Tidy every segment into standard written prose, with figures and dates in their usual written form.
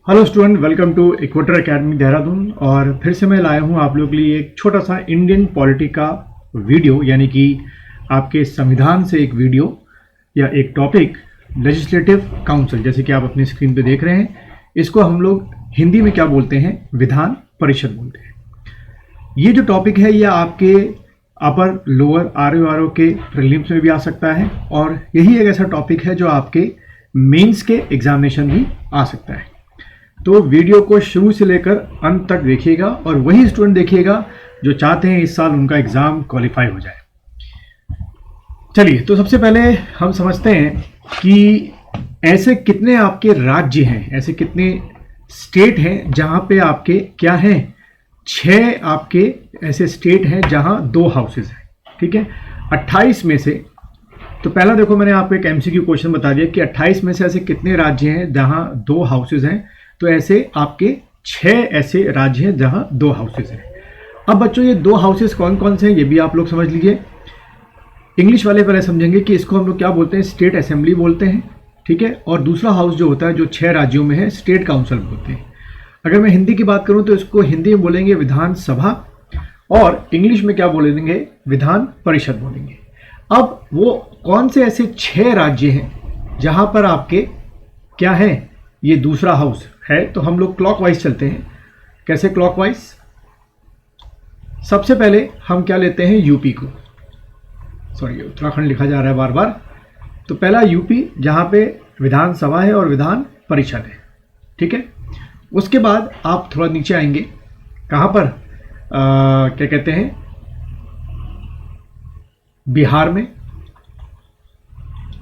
Hello student, welcome to Equator academy Dehradun. और फिर से मैं लाया हूँ आप लोगों के लिए एक छोटा सा इंडियन पॉलिटी का वीडियो, यानी कि आपके संविधान से एक वीडियो या एक टॉपिक, लेजिस्लेटिव काउंसिल, जैसे कि आप अपनी स्क्रीन पे देख रहे हैं। इसको हम लोग हिंदी में क्या बोलते हैं? विधान परिषद बोलते हैं। ये जो टॉपिक है ये आपके अपर लोअर RO के प्रीलिम्स में भी आ सकता है, और यही एक ऐसा टॉपिक है जो आपके मेंस के एग्जामिनेशन भी आ सकता है। तो वीडियो को शुरू से लेकर अंत तक देखिएगा, और वही स्टूडेंट देखिएगा जो चाहते हैं इस साल उनका एग्जाम क्वालिफाई हो जाए। चलिए, तो सबसे पहले हम समझते हैं कि ऐसे कितने आपके राज्य हैं, ऐसे कितने स्टेट हैं जहां पे आपके क्या हैं, 6 आपके ऐसे स्टेट हैं जहां 2 हाउसेज हैं। ठीक है, 28 में से, तो पहला देखो मैंने आपको एक MCQ क्वेश्चन बता दिया कि 28 में से ऐसे कितने राज्य हैं जहां 2 हाउसेज हैं। तो ऐसे आपके 6 ऐसे राज्य हैं जहां 2 हाउसेज हैं। अब बच्चों, ये 2 हाउसेज कौन कौन से हैं ये भी आप लोग समझ लीजिए। इंग्लिश वाले पहले समझेंगे कि इसको हम लोग क्या बोलते हैं, स्टेट असेंबली बोलते हैं। ठीक है, और दूसरा हाउस जो होता है जो 6 राज्यों में है, स्टेट काउंसिल बोलते हैं। अगर मैं हिंदी की बात करूं तो इसको हिंदी में बोलेंगे विधानसभा, और इंग्लिश में क्या बोलेंगे, विधान परिषद बोलेंगे। अब वो कौन से ऐसे 6 राज्य हैं जहां पर आपके क्या है, ये दूसरा हाउस है। तो हम लोग क्लॉकवाइज चलते हैं। कैसे क्लॉकवाइज? सबसे पहले हम क्या लेते हैं, यूपी को, सॉरी उत्तराखंड लिखा जा रहा है बार बार। तो पहला यूपी, जहां पे विधानसभा है और विधान परिषद है। ठीक है, उसके बाद आप थोड़ा नीचे आएंगे, कहां पर क्या कहते हैं, बिहार में।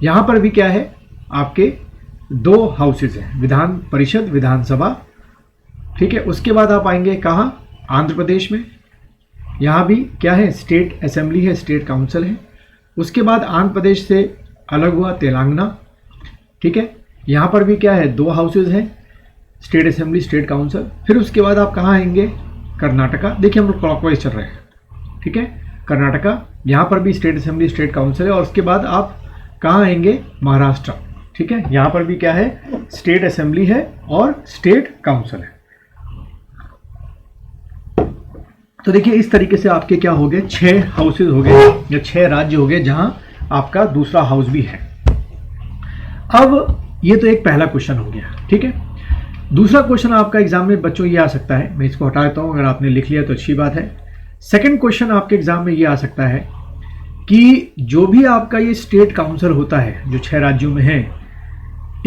यहां पर भी क्या है, आपके 2 हाउसेज हैं, विधान परिषद, विधानसभा। ठीक है, उसके बाद आप आएंगे कहां, आंध्र प्रदेश में। यहां भी क्या है, स्टेट असेंबली है, स्टेट काउंसिल है। उसके बाद आंध्र प्रदेश से अलग हुआ तेलंगाना। ठीक है, यहां पर भी क्या है, 2 हाउसेज हैं, स्टेट असेंबली, स्टेट काउंसिल। फिर उसके बाद आप कहां आएंगे, कर्नाटका। देखिए हम लोग क्लॉकवाइज चल रहे हैं। ठीक है, कर्नाटका, यहां पर भी स्टेट असेंबली, स्टेट काउंसिल है। और उसके बाद आप कहां आएंगे, महाराष्ट्र। ठीक है, यहां पर भी क्या है, स्टेट असेंबली है और स्टेट काउंसिल है। तो देखिए इस तरीके से आपके क्या हो गए, 6 हाउसेज हो गए या 6 राज्य हो गए जहां आपका दूसरा हाउस भी है। अब ये तो एक पहला क्वेश्चन हो गया। ठीक है, दूसरा क्वेश्चन आपका एग्जाम में बच्चों ये आ सकता है, मैं इसको हटा देता हूं, अगर आपने लिख लिया तो अच्छी बात है। सेकंड क्वेश्चन आपके एग्जाम में ये आ सकता है कि जो भी आपका ये स्टेट काउंसिल होता है जो 6 राज्यों में है,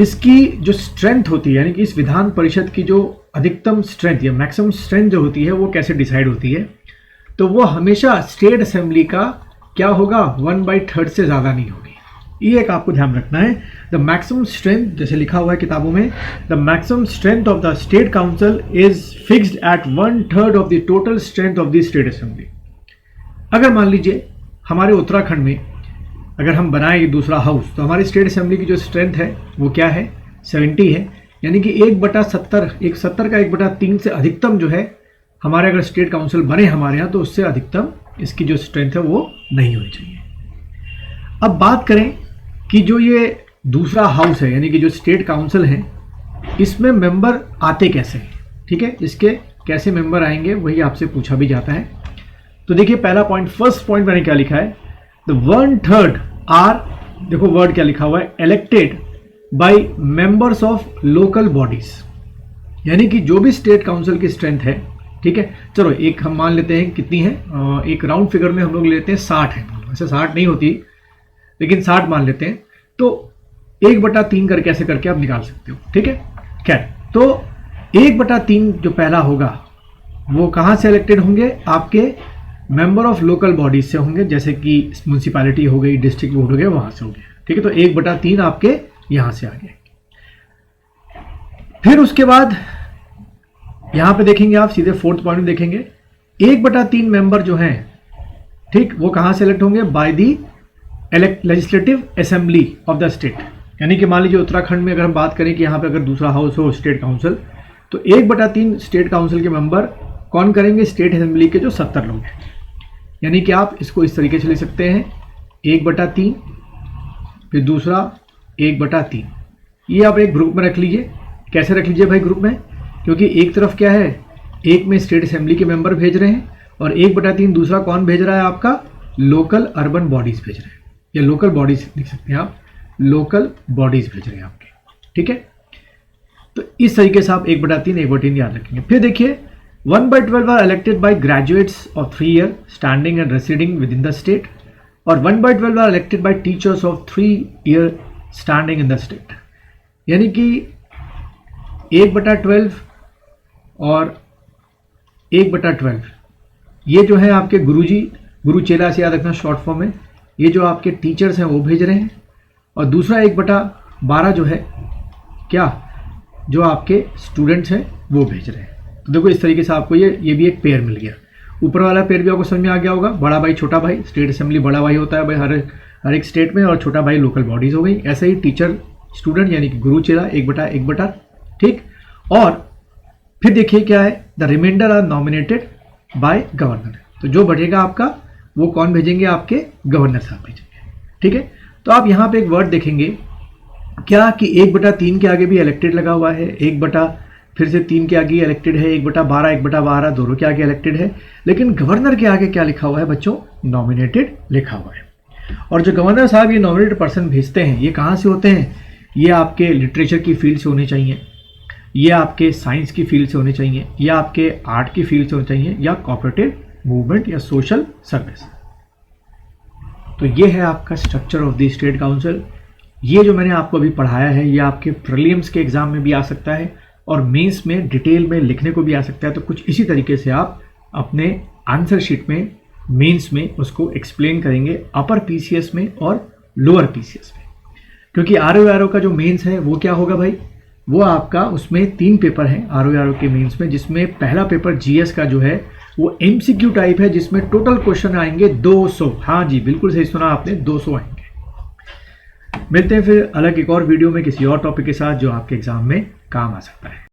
इसकी जो स्ट्रेंथ होती है, यानी कि इस विधान परिषद की जो अधिकतम स्ट्रेंथ या मैक्सिमम स्ट्रेंथ जो होती है, वो कैसे डिसाइड होती है। तो वो हमेशा स्टेट असेंबली का क्या होगा, 1/3 से ज़्यादा नहीं होगी। ये एक आपको ध्यान रखना है। द मैक्सिमम स्ट्रेंथ, जैसे लिखा हुआ है किताबों में, the maximum strength of the state council is fixed at 1/3 of the total strength of the state assembly. अगर मान लीजिए हमारे उत्तराखंड में अगर हम बनाएं ये दूसरा हाउस, तो हमारी स्टेट असेंबली की जो स्ट्रेंथ है वो क्या है, 70 है। यानी कि 1/70 का 1/3 से अधिकतम जो है हमारे, अगर स्टेट काउंसिल बने हमारे यहाँ, तो उससे अधिकतम इसकी जो स्ट्रेंथ है वो नहीं होनी चाहिए। अब बात करें कि जो ये दूसरा हाउस है, यानी कि जो स्टेट काउंसिल है, इसमें मेंबर आते कैसे हैं। ठीक है, इसके कैसे मेंबर आएंगे वही आपसे पूछा भी जाता है। तो देखिए पहला पॉइंट, फर्स्ट पॉइंट मैंने क्या लिखा है, द 1/3 आर, देखो वर्ड क्या लिखा हुआ है, elected by members of local bodies. यानी कि जो भी स्टेट काउंसिल की स्ट्रेंथ है, ठीक है, चलो एक हम मान लेते हैं कितनी है, एक राउंड फिगर में हम लोग लेते हैं 60 है। वैसे 60 नहीं होती, लेकिन 60 मान लेते हैं। तो 1/3 करके ऐसे करके आप निकाल सकते हो। ठीक है, खैर, तो 1/3 जो पहला होगा वो कहां से इलेक्टेड होंगे, आपके मेंबर ऑफ लोकल बॉडीज से होंगे, जैसे कि म्यूनसिपैलिटी हो गई, डिस्ट्रिक्ट बोर्ड हो गया, वहां से होंगे। ठीक है, तो 1/3 आपके यहां से आ गए। फिर उसके बाद यहां पे देखेंगे आप, सीधे 4th पॉइंट में देखेंगे, 1/3 मेंबर जो हैं, ठीक, वो कहां से इलेक्ट होंगे, by the legislative assembly of the state. यानी कि मान लीजिए उत्तराखंड में अगर हम बात करें कि यहाँ पे अगर दूसरा हाउस हो स्टेट काउंसिल, तो 1/3 स्टेट काउंसिल के मेंबर कौन करेंगे, स्टेट असेंबली के जो 70 लोग हैं। यानी कि आप इसको इस तरीके से ले सकते हैं, 1/3, फिर दूसरा 1/3, ये आप एक ग्रुप में रख लीजिए कैसे रख लीजिए भाई ग्रुप में, क्योंकि एक तरफ क्या है, एक में स्टेट असेंबली के मेंबर भेज रहे हैं और 1/3 दूसरा कौन भेज रहा है, आपका लोकल अर्बन बॉडीज भेज रहे हैं, या लोकल बॉडीज लिख सकते हैं आप, लोकल बॉडीज भेज रहे हैं आपके, ठीक है। तो इस तरीके से आप 1/3 1/3 याद रखेंगे। फिर देखिए 1/12 are elected by graduates of 3 year standing and residing within the state, और 1/12 are elected by teachers of 3 year standing in the state. यानी कि 1/12 और 1/12 ये जो है आपके गुरुजी, गुरु चेला से याद रखना शॉर्ट फॉर्म में, ये जो आपके टीचर्स हैं वो भेज रहे हैं, और दूसरा 1/12 जो है क्या, जो आपके स्टूडेंट्स हैं वो भेज रहे हैं। तो देखो इस तरीके से आपको ये भी एक पेयर मिल गया। ऊपर वाला पेयर भी आपको समझ में आ गया होगा, बड़ा भाई छोटा भाई, स्टेट असेंबली बड़ा भाई होता है भाई हर एक स्टेट में, और छोटा भाई लोकल बॉडीज हो गई। ऐसे ही टीचर स्टूडेंट यानी कि गुरु चेला 1/1, ठीक। और फिर देखिए क्या है, the remainder are nominated by governor. तो जो बढ़ेगा आपका वो कौन भेजेंगे, आपके गवर्नर साहब भेजेंगे, ठीक है। तो आप यहाँ पे एक वर्ड देखेंगे क्या कि 1/3 के आगे भी इलेक्टेड लगा हुआ है, फिर से 3 के आगे इलेक्टेड है, 1/12 1/12 दोनों के आगे इलेक्टेड है, लेकिन गवर्नर के आगे क्या लिखा हुआ है बच्चों, नॉमिनेटेड लिखा हुआ है। और जो गवर्नर साहब ये नॉमिनेटेड पर्सन भेजते हैं ये कहाँ से होते हैं, ये आपके लिटरेचर की फील्ड से होने चाहिए, ये आपके साइंस की फील्ड से होने चाहिए, या आपके आर्ट की फील्ड से होने चाहिए, या कोऑपरेटिव मूवमेंट या सोशल सर्विस। तो ये है आपका structure of the state council. ये जो मैंने आपको अभी पढ़ाया है ये आपके प्रीलिम्स के एग्जाम में भी आ सकता है और मेंस में डिटेल में लिखने को भी आ सकता है। तो कुछ इसी तरीके से आप अपने आंसर शीट में मेंस में उसको एक्सप्लेन करेंगे, अपर पीसीएस में और लोअर पीसीएस में। क्योंकि आरओ का जो मेंस है वो क्या होगा भाई, वो आपका उसमें 3 पेपर हैं आरओ के मेंस में, जिसमें पहला पेपर जीएस का जो है वो एमसीक्यू टाइप है, जिसमें टोटल क्वेश्चन आएंगे 200। हाँ जी बिल्कुल सही सुना आपने, 200 आएंगे। मिलते हैं फिर अलग एक और वीडियो में किसी और टॉपिक के साथ जो आपके एग्जाम में काम आ सकता है।